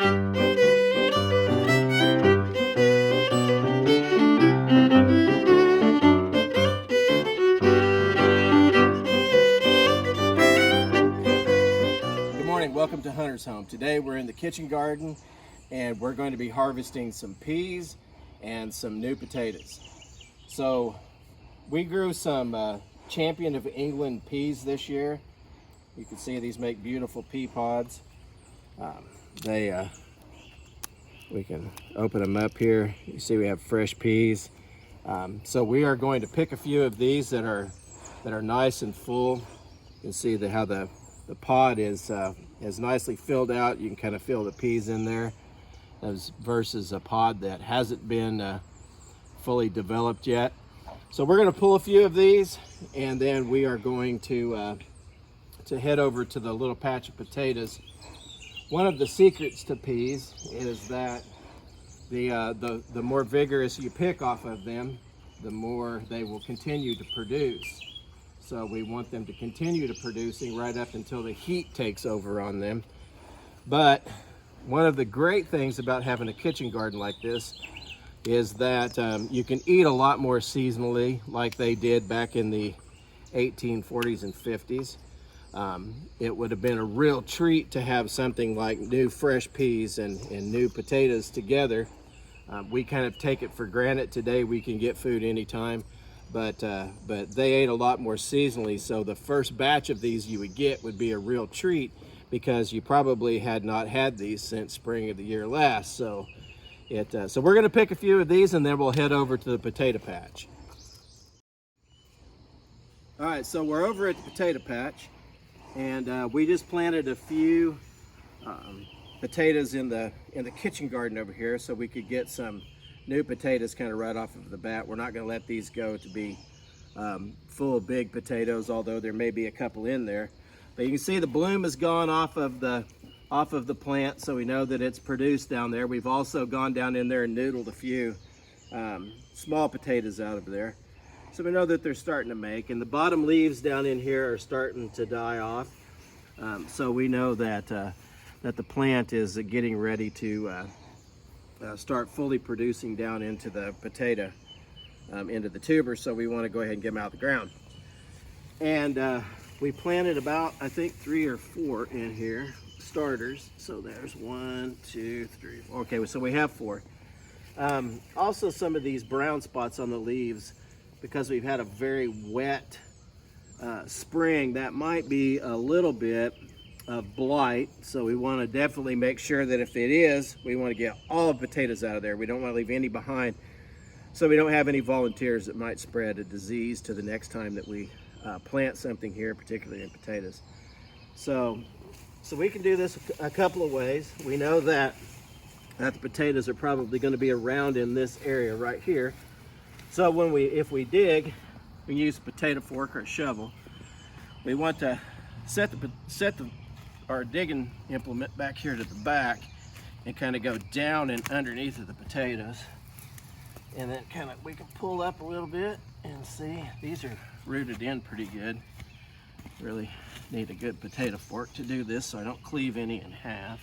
Welcome to Hunter's Home. Today we're in the kitchen garden and we're going to be harvesting some peas and some new potatoes. So we grew some Champion of England peas this year. You can see these make beautiful pea pods. We can open them up here. You see we have fresh peas. So we are going to pick a few of these that are nice and full. You can see how the pod is nicely filled out. You can kind of feel the peas in there, as versus a pod that hasn't been fully developed yet. So we're going to pull a few of these, and then we are going to head over to the little patch of potatoes. One of the secrets to peas is that the more vigorous you pick off of them, the more they will continue to produce. So we want them to continue to producing right up until the heat takes over on them. But one of the great things about having a kitchen garden like this is that you can eat a lot more seasonally, like they did back in the 1840s and 50s. It would have been a real treat to have something like new fresh peas and new potatoes together. We kind of take it for granted today. We can get food anytime. But they ate a lot more seasonally, so the first batch of these you would get would be a real treat, because you probably had not had these since spring of the year last. So we're going to pick a few of these, and then we'll head over to the potato patch. All right, so we're over at the potato patch, and we just planted a few potatoes in the kitchen garden over here, so we could get some new potatoes kind of right off of the bat. We're not going to let these go to be full of big potatoes, although there may be a couple in there. But you can see the bloom has gone off of the plant, so we know that it's produced down there. We've also gone down in there and noodled a few small potatoes out of there, so we know that they're starting to make. And the bottom leaves down in here are starting to die off, so we know that the plant is getting ready to start fully producing down into the potato, into the tuber. So we want to go ahead and get them out of the ground. And we planted about, I think, 3 or 4 in here, starters. So there's 1, 2, 3, 4. Okay, so we have 4. Also, some of these brown spots on the leaves, because we've had a very wet spring, that might be a little bit of blight. So we want to definitely make sure that if it is, we want to get all the potatoes out of there. We don't want to leave any behind, so we don't have any volunteers that might spread a disease to the next time that we plant something here, particularly in potatoes. So we can do this a couple of ways. We know that the potatoes are probably going to be around in this area right here. So if we dig, we use a potato fork or a shovel. We want to set our digging implement back here to the back and kind of go down and underneath of the potatoes, and then we can pull up a little bit and see these are rooted in pretty good. Really need a good potato fork to do this so I don't cleave any in half,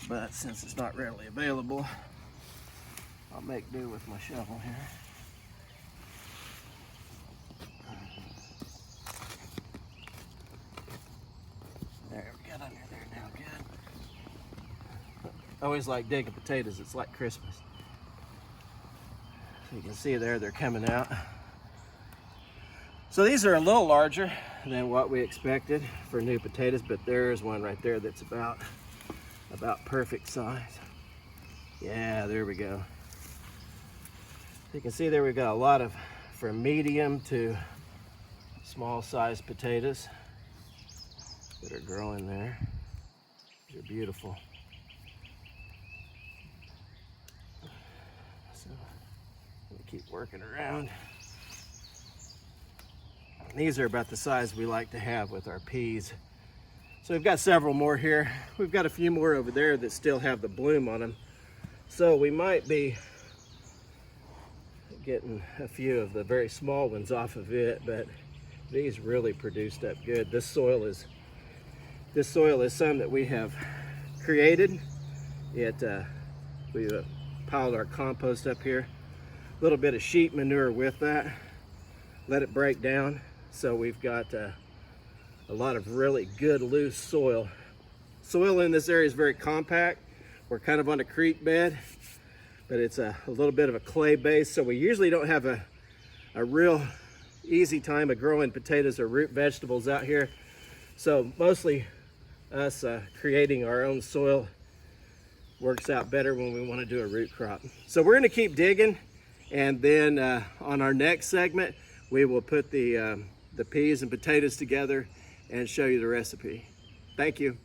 but since it's not readily available, I'll make do with my shovel here. There, we got under there now, good. I always like digging potatoes, it's like Christmas. So you can see there, they're coming out. So these are a little larger than what we expected for new potatoes, but there's one right there that's about perfect size. Yeah, there we go. You can see there we've got a lot of, from medium to small sized potatoes that are growing there. They're beautiful. So I'm gonna keep working around. These are about the size we like to have with our peas. So we've got several more here. We've got a few more over there that still have the bloom on them. So we might be getting a few of the very small ones off of it, but these really produced up good. This soil is some that we have created We piled our compost up here, a little bit of sheep manure with that, let it break down. So we've got a lot of really good loose soil. Soil in this area is very compact. We're kind of on a creek bed, but it's a little bit of a clay base, so we usually don't have a real easy time of growing potatoes or root vegetables out here. So mostly us creating our own soil works out better when we want to do a root crop. So we're going to keep digging, and then on our next segment we will put the peas and potatoes together and show you the recipe. Thank you.